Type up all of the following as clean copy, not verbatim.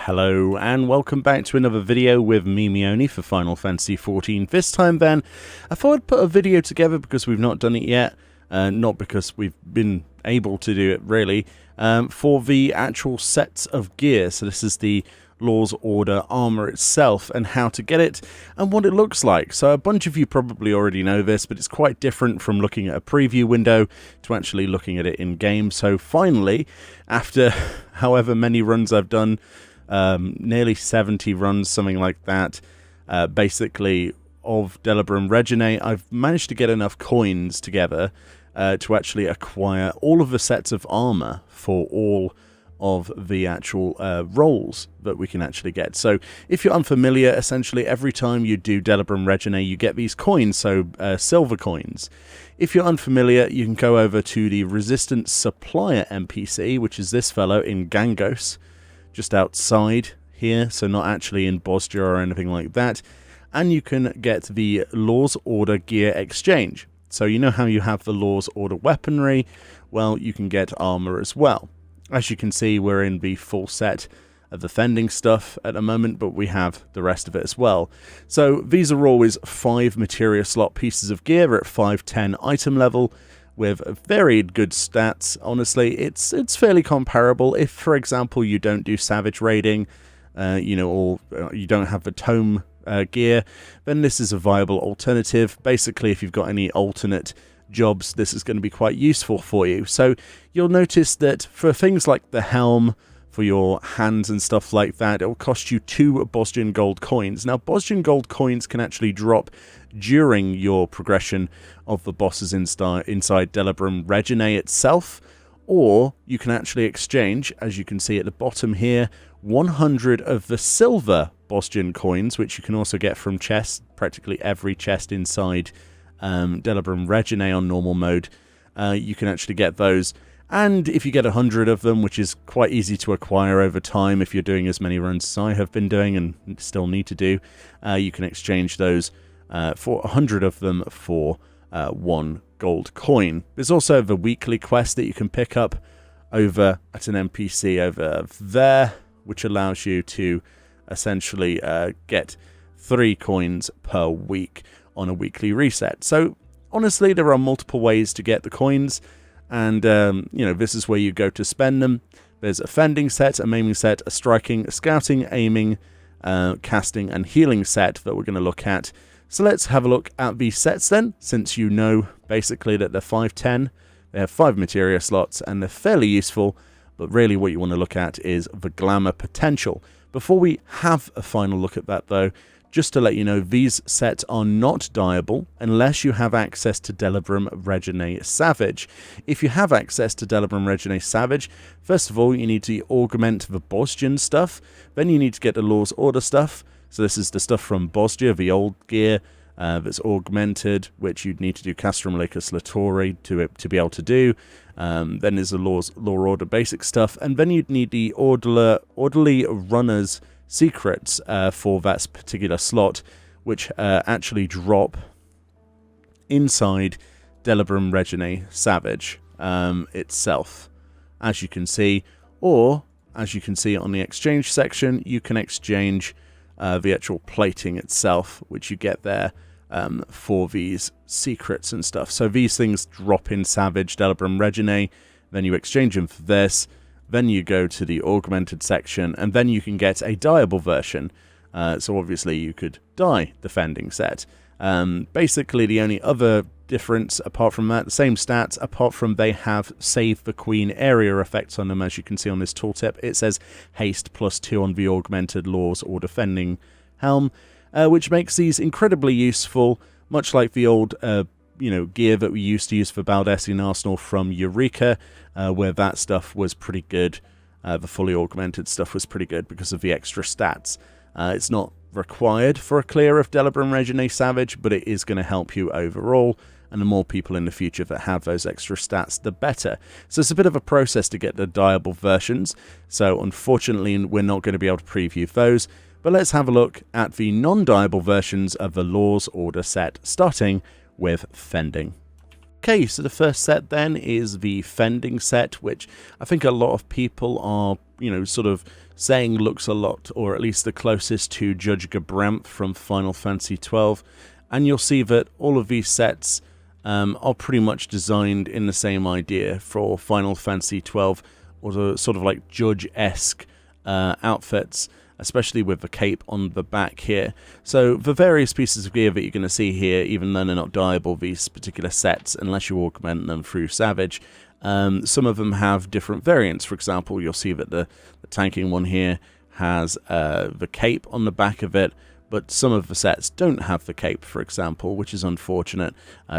Hello and welcome back to another video with me, Meoni, for Final Fantasy XIV. This time then, I thought I'd put a video together because we've not done it yet, not because we've been able to do it really, for the actual sets of gear. So this is the Law's Order armor itself and how to get it and what it looks like. So a bunch of you probably already know this, but it's quite different from looking at a preview window to actually looking at it in game. So finally, after however many runs I've done, nearly 70 runs, something like that, basically of Delabrum Reginae, I've managed to get enough coins together to actually acquire all of the sets of armor for all of the actual roles that we can actually get. So if you're unfamiliar, essentially every time you do Delabrum Reginae you get these coins, so silver coins. If you're unfamiliar, you can go over to the Resistance Supplier NPC, which is this fellow in Gangos, just outside here, so not actually in Bosdia or anything like that, and you can get the Law's Order Gear Exchange. So you know how you have the Law's Order weaponry? Well, you can get armor as well. As you can see, we're in the full set of the fending stuff at the moment, but we have the rest of it as well. So these are always 5 materia slot pieces of gear at 510 item level with varied good stats. Honestly, it's fairly comparable. If, for example, you don't do savage raiding, or you don't have the tome gear, then this is a viable alternative. Basically, if you've got any alternate jobs, this is going to be quite useful for you. So you'll notice that for things like the Helm, for your hands and stuff like that, it will cost you 2 Bosdian gold coins. Now, Bosdian gold coins can actually drop during your progression of the bosses inside Delabrum Reginae itself, or you can actually exchange, as you can see at the bottom here, 100 of the silver Bosdian coins, which you can also get from chests, practically every chest inside Delabrum Reginae on normal mode. You can actually get those, and if you get 100 of them, which is quite easy to acquire over time if you're doing as many runs as I have been doing and still need to do, you can exchange those for 100 of them for 1 gold coin. There's also the weekly quest that you can pick up over at an NPC over there, which allows you to essentially get 3 coins per week on a weekly reset. So honestly, there are multiple ways to get the coins, and this is where you go to spend them. There's a fending set, a maiming set, a striking, a scouting, aiming, casting, and healing set that we're going to look at. So let's have a look at these sets then, since you know basically that they're 510, they have 5 materia slots, and they're fairly useful, but really what you want to look at is the glamour potential. Before we have a final look at that though, just to let you know, these sets are not dyeable unless you have access to Delabrum Reginae Savage. If you have access to Delabrum Reginae Savage, first of all, you need to augment the Bosdian stuff. Then you need to get the Law's Order stuff. So this is the stuff from Bosdia, the old gear that's augmented, which you'd need to do Castrum Lacus Latori to be able to do. Then there's the Law Order basic stuff. And then you'd need the Orderly Runner's secrets for that particular slot, which actually drop inside Delabrum Reginae Savage itself, as you can see, or as you can see on the exchange section, you can exchange the actual plating itself, which you get there for these secrets and stuff. So these things drop in Savage Delabrum Reginae, then you exchange them for this. Then you go to the augmented section, and then you can get a dyeable version. So obviously you could dye the fending set. Basically the only other difference apart from that, the same stats, apart from they have Save the Queen area effects on them, as you can see on this tooltip. It says haste +2 on the augmented Law's Order Fending Helm, which makes these incredibly useful, much like the old gear that we used to use for Baldessian Arsenal from Eureka, where that stuff was pretty good. The fully augmented stuff was pretty good because of the extra stats. It's not required for a clear of Delabrum Reginae Savage, but it is going to help you overall, and the more people in the future that have those extra stats, the better. So it's a bit of a process to get the dyeable versions, so unfortunately we're not going to be able to preview those, but let's have a look at the non-dyeable versions of the Law's Order set, starting with fending. Okay, so the first set then is the fending set, which I think a lot of people are sort of saying looks a lot, or at least the closest to Judge Gabranth from Final Fantasy XII. And you'll see that all of these sets are pretty much designed in the same idea for Final Fantasy XII, or the sort of like Judge-esque outfits, especially with the cape on the back here. So the various pieces of gear that you're going to see here, even though they're not dyeable, these particular sets, unless you augment them through Savage, some of them have different variants. For example, you'll see that the tanking one here has the cape on the back of it, but some of the sets don't have the cape, for example, which is unfortunate.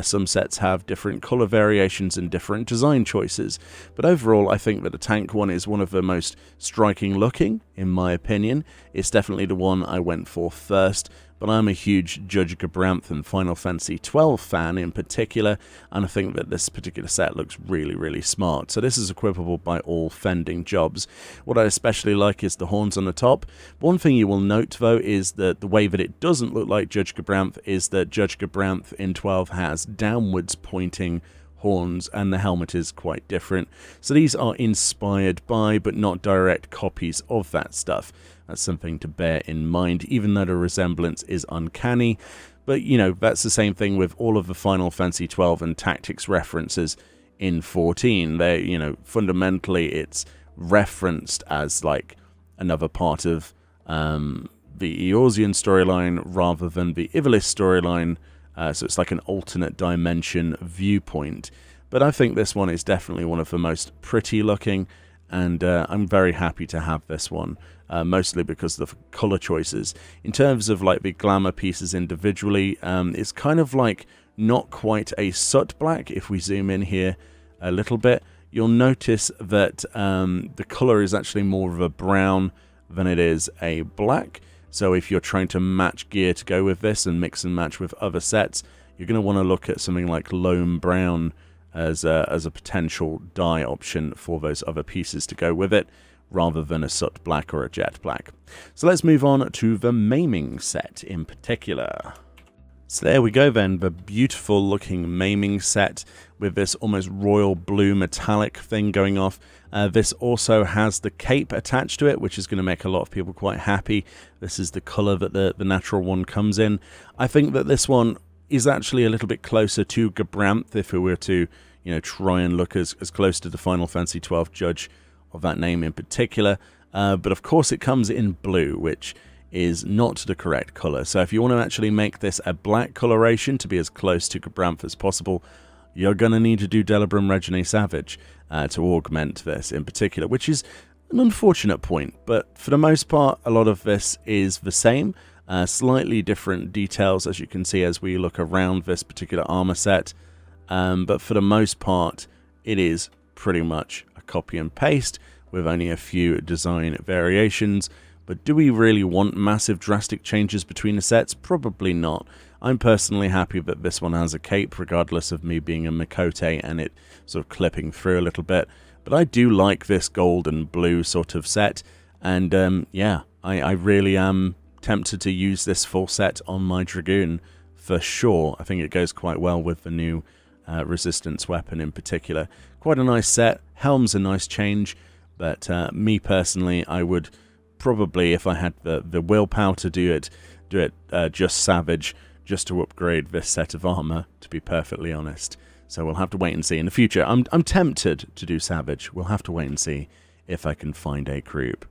Some sets have different color variations and different design choices. But overall, I think that the tank one is one of the most striking looking, in my opinion. It's definitely the one I went for first. But I'm a huge Judge Gabranth and Final Fantasy XII fan in particular, and I think that this particular set looks really, really smart. So this is equipable by all fending jobs. What I especially like is the horns on the top. One thing you will note, though, is that the way that it doesn't look like Judge Gabranth is that Judge Gabranth in 12 has downwards pointing horns, and the helmet is quite different. So these are inspired by, but not direct copies of that stuff. That's something to bear in mind, even though the resemblance is uncanny. But, that's the same thing with all of the Final Fantasy XII and Tactics references in 14. They, fundamentally, it's referenced as, like, another part of the Eorzean storyline rather than the Ivalice storyline. So it's like an alternate dimension viewpoint. But I think this one is definitely one of the most pretty looking, and I'm very happy to have this one, mostly because of the color choices. In terms of like the glamour pieces individually, it's kind of like not quite a soot black. If we zoom in here a little bit, you'll notice that the color is actually more of a brown than it is a black. So if you're trying to match gear to go with this and mix and match with other sets, you're going to want to look at something like Loam Brown as a potential dye option for those other pieces to go with it, rather than a soot black or a jet black. So let's move on to the maiming set in particular. So there we go then, the beautiful looking maiming set with this almost royal blue metallic thing going off. This also has the cape attached to it, which is going to make a lot of people quite happy. This is the color that the natural one comes in. I think that this one is actually a little bit closer to Gabranth if we were to, try and look as close to the Final Fantasy XII Judge of that name in particular. But of course it comes in blue, which is not the correct color. So if you want to actually make this a black coloration to be as close to Gabranth as possible, you're going to need to do Delibrum Regine Savage to augment this in particular, which is an unfortunate point. But for the most part, a lot of this is the same. Slightly different details, as you can see as we look around this particular armor set. But for the most part, it is pretty much a copy and paste with only a few design variations. But do we really want massive drastic changes between the sets? Probably not. I'm personally happy that this one has a cape, regardless of me being a Mikote and it sort of clipping through a little bit. But I do like this gold and blue sort of set. And yeah, I really am tempted to use this full set on my Dragoon for sure. I think it goes quite well with the new resistance weapon in particular. Quite a nice set. Helm's a nice change. But me personally, I would probably, if I had the willpower to do it just Savage, just to upgrade this set of armor, to be perfectly honest. So we'll have to wait and see in the future. I'm tempted to do Savage. We'll have to wait and see if I can find a group.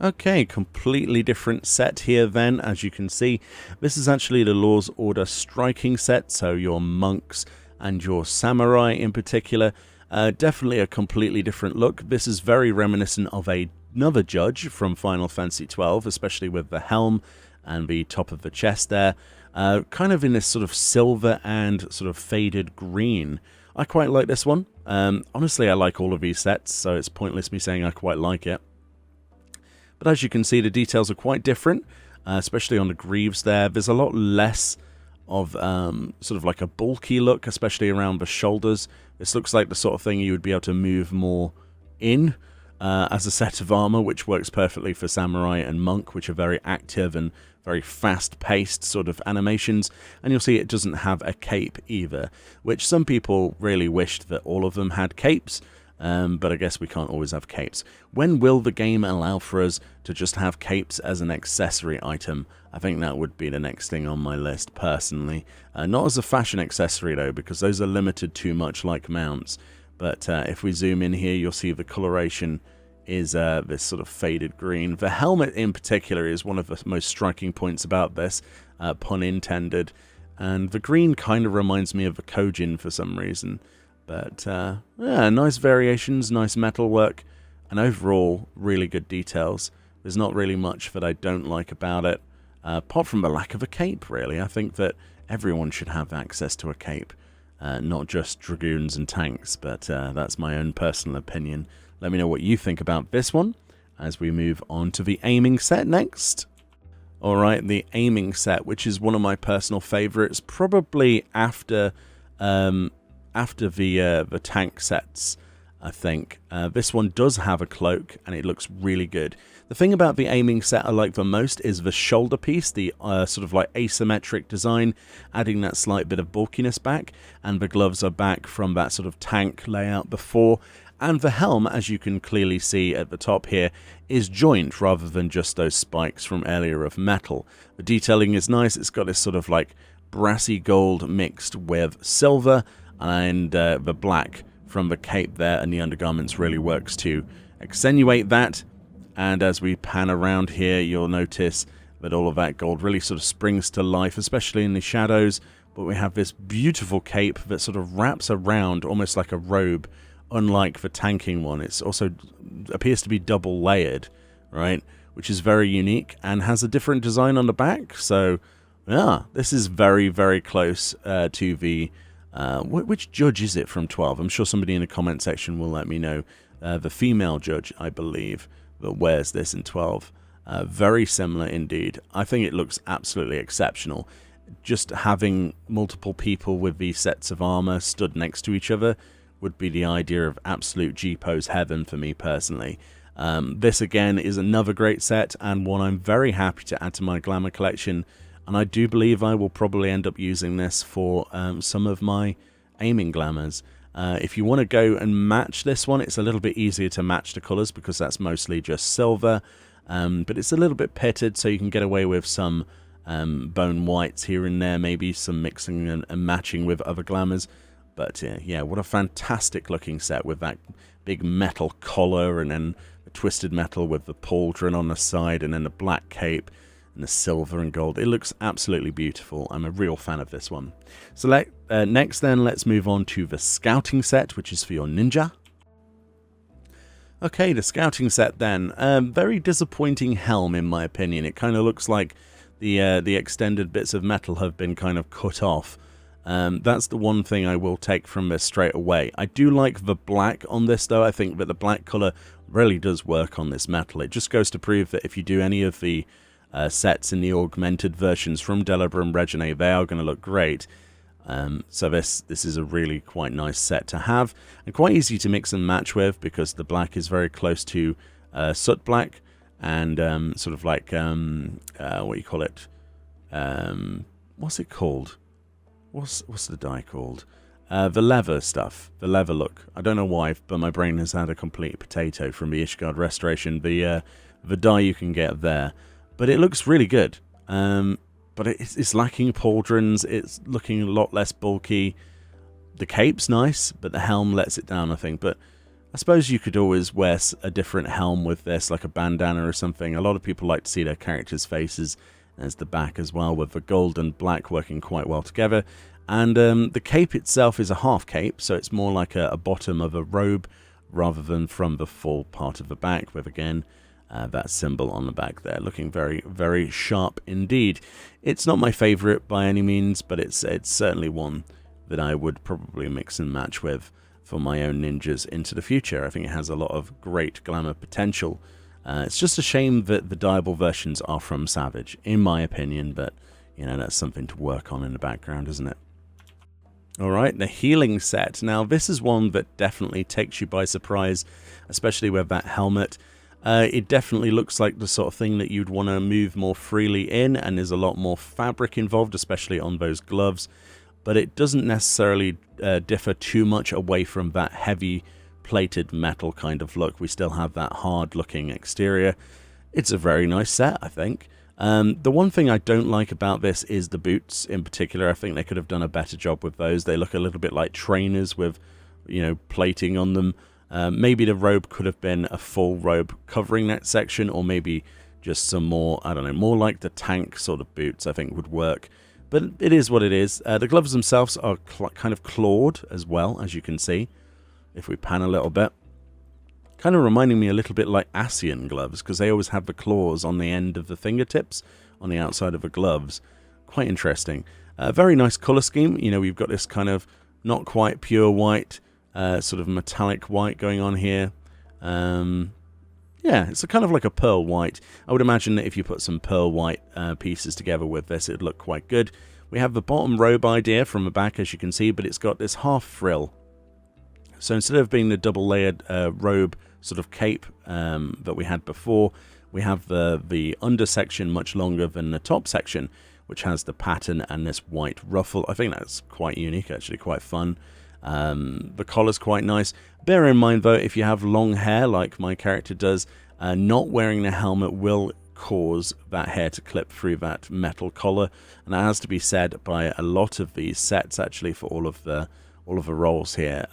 Okay, completely different set here then, as you can see. This is actually the Law's Order striking set, so your monks and your samurai in particular. Definitely a completely different look. This is very reminiscent of another Judge from Final Fantasy XII, especially with the helm and the top of the chest there. Kind of in this sort of silver and sort of faded green. I quite like this one. Honestly, I like all of these sets, so it's pointless me saying I quite like it. But as you can see, the details are quite different, especially on the greaves there. There's a lot less of sort of like a bulky look, especially around the shoulders. This looks like the sort of thing you would be able to move more in as a set of armor, which works perfectly for samurai and monk, which are very active and very fast-paced sort of animations. And you'll see it doesn't have a cape either, which some people really wished that all of them had capes. but I guess we can't always have capes. When will the game allow for us to just have capes as an accessory item? I think that would be the next thing on my list, personally. Not as a fashion accessory, though, because those are limited too much like mounts. But if we zoom in here, you'll see the coloration is this sort of faded green. The helmet in particular is one of the most striking points about this, pun intended. And the green kind of reminds me of the Kojin for some reason. But yeah, nice variations, nice metalwork, and overall really good details. There's not really much that I don't like about it, apart from the lack of a cape, really. I think that everyone should have access to a cape, not just dragoons and tanks, but that's my own personal opinion. Let me know what you think about this one as we move on to the aiming set next. Alright, the aiming set, which is one of my personal favourites, probably after the tank sets, I think. This one does have a cloak, and it looks really good. The thing about the aiming set I like the most is the shoulder piece, the sort of like asymmetric design, adding that slight bit of bulkiness back, and the gloves are back from that sort of tank layout before. And the helm, as you can clearly see at the top here, is joint rather than just those spikes from earlier of metal. The detailing is nice. It's got this sort of like brassy gold mixed with silver, and the black from the cape there and the undergarments really works to accentuate that. And as we pan around here, you'll notice that all of that gold really sort of springs to life, especially in the shadows. But we have this beautiful cape that sort of wraps around almost like a robe, unlike the tanking one. It's also appears to be double layered, right? Which is very unique and has a different design on the back. So yeah, this is very, very close to the... which judge is it from 12? I'm sure somebody in the comment section will let me know. The female judge, I believe, that wears this in 12. Very similar indeed. I think it looks absolutely exceptional. Just having multiple people with these sets of armor stood next to each other would be the idea of absolute G-pose heaven for me personally. This again is another great set, and one I'm very happy to add to my glamour collection. And I do believe I will probably end up using this for some of my aiming glamours. If you want to go and match this one, it's a little bit easier to match the colours because that's mostly just silver. But it's a little bit pitted, so you can get away with some bone whites here and there, maybe some mixing and matching with other glamours. But yeah, what a fantastic looking set with that big metal collar, and then the twisted metal with the pauldron on the side, and then the black cape and the silver and gold. It looks absolutely beautiful. I'm a real fan of this one. So next then, let's move on to the scouting set, which is for your ninja. Okay, the scouting set then. Very disappointing helm in my opinion. It kind of looks like the extended bits of metal have been kind of cut off. That's the one thing I will take from this straight away. I do like the black on this though. I think that the black colour really does work on this metal. It just goes to prove that if you do any of the sets in the augmented versions from Delabra and Regine, they are going to look great. So this is a really quite nice set to have, and quite easy to mix and match with, because the black is very close to soot black, and sort of like what you call it, what's it called? What's the dye called? The leather stuff, the leather look. I don't know why, but my brain has had a complete potato from the Ishgard restoration. The dye you can get there, but it looks really good. But it's lacking pauldrons. It's looking a lot less bulky. The cape's nice, but the helm lets it down, I think. But I suppose you could always wear a different helm with this, like a bandana or something. A lot of people like to see their characters' faces. There's the back as well, with the gold and black working quite well together. And the cape itself is a half cape, so it's more like a bottom of a robe rather than from the full part of the back, with, again, that symbol on the back there, looking very, very sharp indeed. It's not my favourite by any means, but it's certainly one that I would probably mix and match with for my own ninjas into the future. I think it has a lot of great glamour potential. It's just a shame that the dyeable versions are from Savage, in my opinion, but, you know, that's something to work on in the background, isn't it? Alright, the healing set. Now, this is one that definitely takes you by surprise, especially with that helmet. It definitely looks like the sort of thing that you'd want to move more freely in, and there's a lot more fabric involved, especially on those gloves. But it doesn't necessarily differ too much away from that heavy plated metal kind of look. We still have that hard-looking exterior. It's a very nice set, I think. The one thing I don't like about this is the boots in particular. I think they could have done a better job with those. They look a little bit like trainers with, you know, plating on them. Maybe the robe could have been a full robe covering that section, or maybe just some more, I don't know, more like the tank sort of boots I think would work. But it is what it is. The gloves themselves are kind of clawed as well, as you can see, if we pan a little bit. Kind of reminding me a little bit like Asian gloves, because they always have the claws on the end of the fingertips, on the outside of the gloves. Quite interesting. Very nice colour scheme. You know, we've got this kind of not quite pure white, sort of metallic white going on here. Yeah, it's kind of like a pearl white. I would imagine that if you put some pearl white pieces together with this, it'd look quite good. We have the bottom robe idea from the back, as you can see, but it's got this half frill. So instead of being the double-layered robe sort of cape that we had before, we have the under section much longer than the top section, which has the pattern and this white ruffle. I think that's quite unique, actually, quite fun. The collar's quite nice. Bear in mind, though, if you have long hair like my character does, not wearing the helmet will cause that hair to clip through that metal collar, and that has to be said by a lot of these sets, actually, for all of the roles here.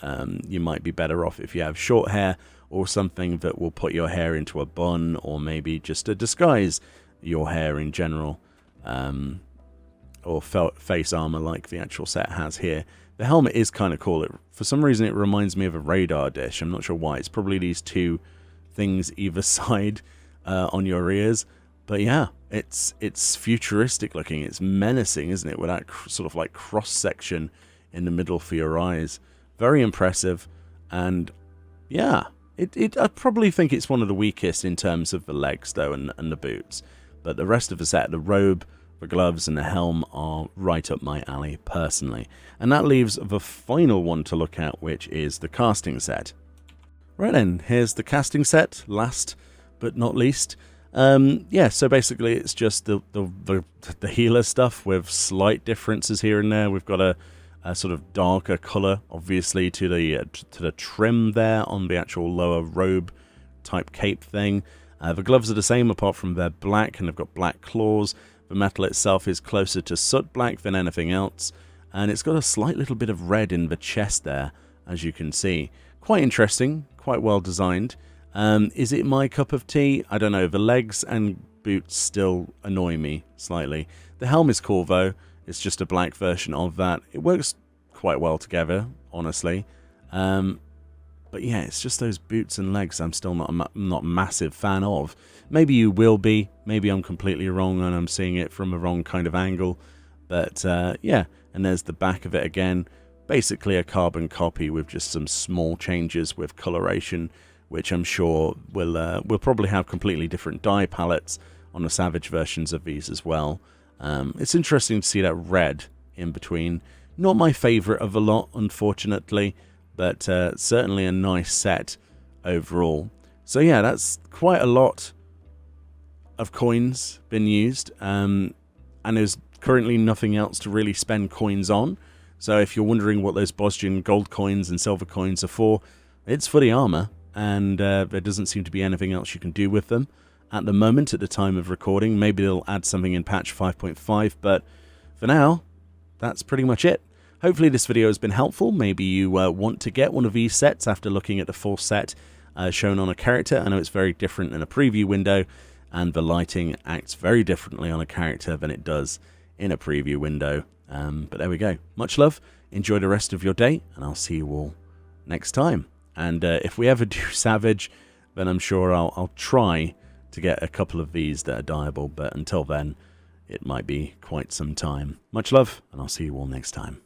You might be better off if you have short hair or something that will put your hair into a bun, or maybe just to disguise your hair in general, or face armor like the actual set has here. The helmet is kind of cool. For some reason, it reminds me of a radar dish. I'm not sure why. It's probably these two things either side on your ears. But yeah, it's futuristic looking. It's menacing, isn't it? With that sort of like cross section in the middle for your eyes. Very impressive. And yeah, I probably think it's one of the weakest in terms of the legs, though, and the boots. But the rest of the set, the robe, the gloves, and the helm are right up my alley, personally. And that leaves the final one to look at, which is the casting set. Right then, here's the casting set, last but not least. Yeah, so basically it's just the healer stuff with slight differences here and there. We've got a sort of darker colour, obviously, to the trim there on the actual lower robe type cape thing. The gloves are the same, apart from they're black and they've got black claws. The metal itself is closer to soot black than anything else, and it's got a slight little bit of red in the chest there, as you can see. Quite interesting, quite well designed. Is it my cup of tea? I don't know. The legs and boots still annoy me slightly. The helm is cool, though. It's just a black version of that. It works quite well together, honestly. But yeah, it's just those boots and legs I'm still not a massive fan of. Maybe you will be. Maybe I'm completely wrong and I'm seeing it from a wrong kind of angle. But yeah, and there's the back of it again. Basically a carbon copy with just some small changes with coloration, which I'm sure will probably have completely different dye palettes on the Savage versions of these as well. It's interesting to see that red in between. Not my favourite of the lot, unfortunately, but certainly a nice set overall. So yeah, that's quite a lot of coins been used, and there's currently nothing else to really spend coins on. So if you're wondering what those Bosnian gold coins and silver coins are for, it's for the armor, and there doesn't seem to be anything else you can do with them at the moment, at the time of recording. Maybe they'll add something in patch 5.5, but for now, that's pretty much it. Hopefully this video has been helpful. Maybe you want to get one of these sets after looking at the full set shown on a character. I know it's very different in a preview window, and the lighting acts very differently on a character than it does in a preview window. But there we go. Much love. Enjoy the rest of your day, and I'll see you all next time. And if we ever do Savage, then I'm sure I'll try to get a couple of these that are dyeable. But until then, it might be quite some time. Much love, and I'll see you all next time.